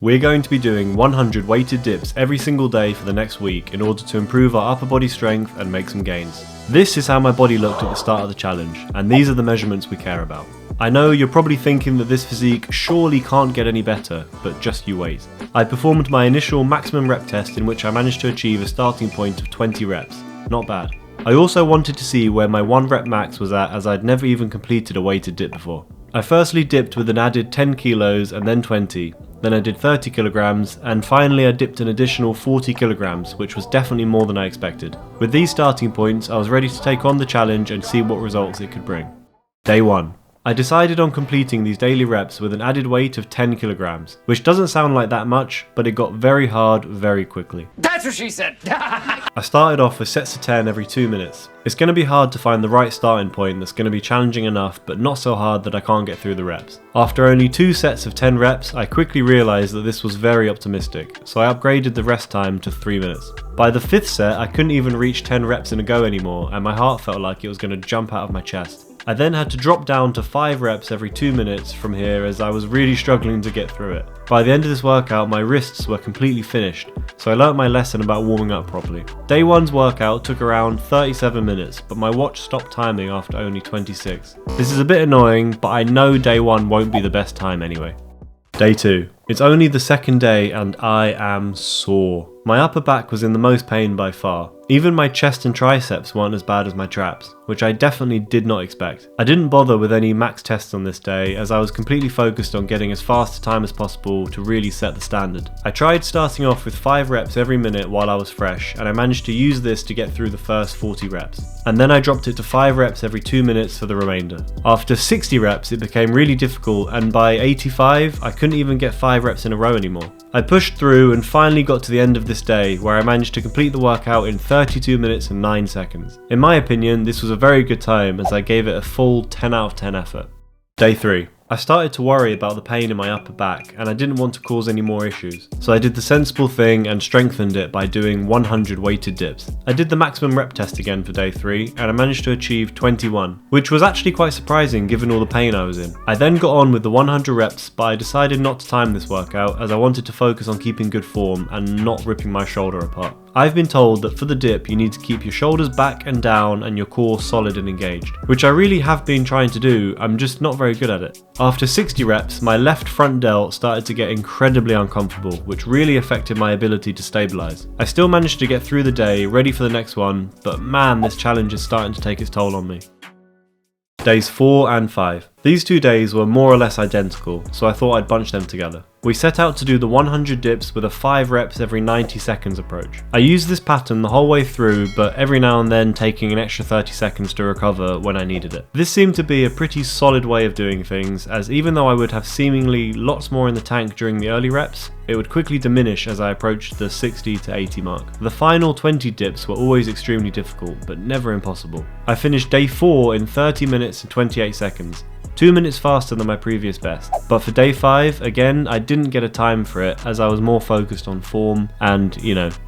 We're going to be doing 100 weighted dips every single day for the next week in order to improve our upper body strength and make some gains. This is how my body looked at the start of the challenge, and these are the measurements we care about. I know you're probably thinking that this physique surely can't get any better, but just you wait. I performed my initial maximum rep test in which I managed to achieve a starting point of 20 reps. Not bad. I also wanted to see where my 1 rep max was at, as I'd never even completed a weighted dip before. I firstly dipped with an added 10 kilos and then 20, then I did 30 kilograms, and finally I dipped an additional 40 kilograms, which was definitely more than I expected. With these starting points, I was ready to take on the challenge and see what results it could bring. Day 1. I decided on completing these daily reps with an added weight of 10 kilograms, which doesn't sound like that much, but it got very hard very quickly. That's what she said! I started off with sets of 10 every 2 minutes. It's going to be hard to find the right starting point that's going to be challenging enough, but not so hard that I can't get through the reps. After only 2 sets of 10 reps, I quickly realised that this was very optimistic, so I upgraded the rest time to 3 minutes. By the 5th set, I couldn't even reach 10 reps in a go anymore, and my heart felt like it was going to jump out of my chest. I then had to drop down to 5 reps every 2 minutes from here, as I was really struggling to get through it. By the end of this workout, my wrists were completely finished, so I learnt my lesson about warming up properly. Day 1's workout took around 37 minutes, but my watch stopped timing after only 26. This is a bit annoying, but I know day 1 won't be the best time anyway. Day 2. It's only the second day and I am sore. My upper back was in the most pain by far. Even my chest and triceps weren't as bad as my traps, which I definitely did not expect. I didn't bother with any max tests on this day, as I was completely focused on getting as fast a time as possible to really set the standard. I tried starting off with 5 reps every minute while I was fresh, and I managed to use this to get through the first 40 reps. And then I dropped it to 5 reps every 2 minutes for the remainder. After 60 reps it became really difficult, and by 85 I couldn't even get 5 reps in a row anymore. I pushed through and finally got to the end of this day, where I managed to complete the workout in 32 minutes and 9 seconds. In my opinion, this was a very good time, as I gave it a full 10 out of 10 effort. Day 3. I started to worry about the pain in my upper back, and I didn't want to cause any more issues, so I did the sensible thing and strengthened it by doing 100 weighted dips. I did the maximum rep test again for day 3, and I managed to achieve 21, which was actually quite surprising given all the pain I was in. I then got on with the 100 reps, but I decided not to time this workout, as I wanted to focus on keeping good form and not ripping my shoulder apart. I've been told that for the dip you need to keep your shoulders back and down and your core solid and engaged, which I really have been trying to do, I'm just not very good at it. After 60 reps, my left front delt started to get incredibly uncomfortable, which really affected my ability to stabilise. I still managed to get through the day, ready for the next one, but man, this challenge is starting to take its toll on me. Days 4 and 5. These 2 days were more or less identical, so I thought I'd bunch them together. We set out to do the 100 dips with a 5 reps every 90 seconds approach. I used this pattern the whole way through, but every now and then taking an extra 30 seconds to recover when I needed it. This seemed to be a pretty solid way of doing things, as even though I would have seemingly lots more in the tank during the early reps, it would quickly diminish as I approached the 60 to 80 mark. The final 20 dips were always extremely difficult, but never impossible. I finished day 4 in 30 minutes and 28 seconds. 2 minutes faster than my previous best. But for day 5, again, I didn't get a time for it, as I was more focused on form and,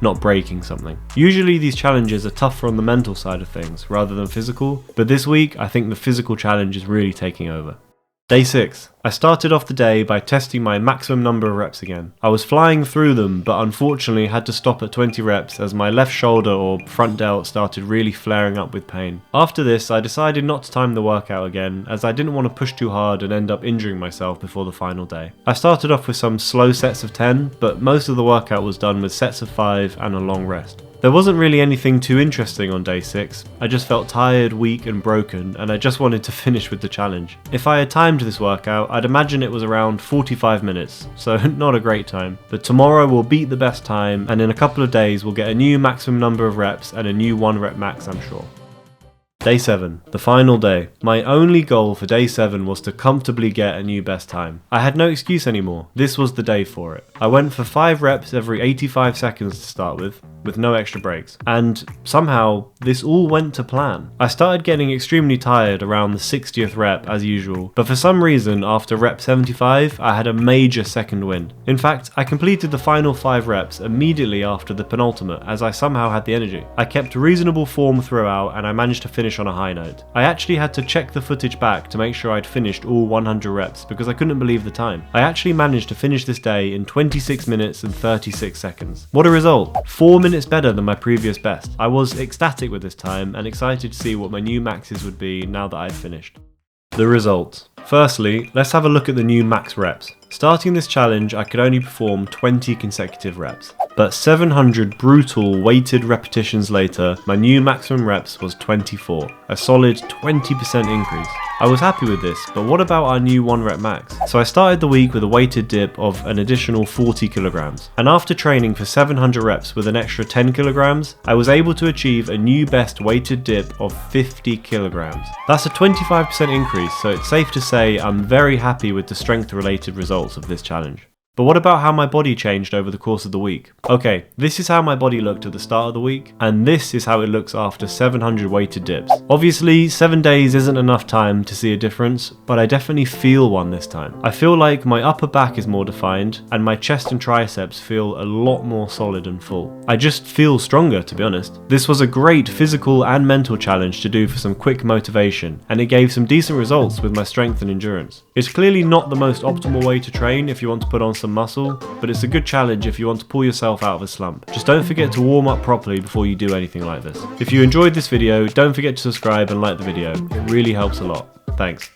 not breaking something. Usually these challenges are tougher on the mental side of things rather than physical, but this week I think the physical challenge is really taking over. Day 6. I started off the day by testing my maximum number of reps again. I was flying through them, but unfortunately had to stop at 20 reps as my left shoulder or front delt started really flaring up with pain. After this, I decided not to time the workout again, as I didn't want to push too hard and end up injuring myself before the final day. I started off with some slow sets of 10, but most of the workout was done with sets of 5 and a long rest. There wasn't really anything too interesting on day 6, I just felt tired, weak and broken, and I just wanted to finish with the challenge. If I had timed this workout, I'd imagine it was around 45 minutes, so not a great time. But tomorrow will beat the best time, and in a couple of days we'll get a new maximum number of reps and a new 1 rep max, I'm sure. Day 7, the final day. My only goal for day 7 was to comfortably get a new best time. I had no excuse anymore, this was the day for it. I went for 5 reps every 85 seconds to start with no extra breaks. And somehow, this all went to plan. I started getting extremely tired around the 60th rep as usual, but for some reason after rep 75, I had a major second wind. In fact, I completed the final 5 reps immediately after the penultimate, as I somehow had the energy. I kept reasonable form throughout and I managed to finish finish on a high note. I actually had to check the footage back to make sure I'd finished all 100 reps because I couldn't believe the time. I actually managed to finish this day in 26 minutes and 36 seconds. What a result! 4 minutes better than my previous best. I was ecstatic with this time and excited to see what my new maxes would be now that I'd finished. The results. Firstly, let's have a look at the new max reps. Starting this challenge, I could only perform 20 consecutive reps. But 700 brutal weighted repetitions later, my new maximum reps was 24, a solid 20% increase. I was happy with this, but what about our new 1 rep max? So I started the week with a weighted dip of an additional 40 kilograms. And after training for 700 reps with an extra 10 kilograms, I was able to achieve a new best weighted dip of 50 kilograms. That's a 25% increase, so it's safe to say I'm very happy with the strength related results of this challenge. But what about how my body changed over the course of the week? Okay, this is how my body looked at the start of the week, and this is how it looks after 700 weighted dips. Obviously, 7 days isn't enough time to see a difference, but I definitely feel one this time. I feel like my upper back is more defined, and my chest and triceps feel a lot more solid and full. I just feel stronger, to be honest. This was a great physical and mental challenge to do for some quick motivation, and it gave some decent results with my strength and endurance. It's clearly not the most optimal way to train if you want to put on some muscle, but it's a good challenge if you want to pull yourself out of a slump. Just don't forget to warm up properly before you do anything like this. If you enjoyed this video, don't forget to subscribe and like the video. It really helps a lot. Thanks.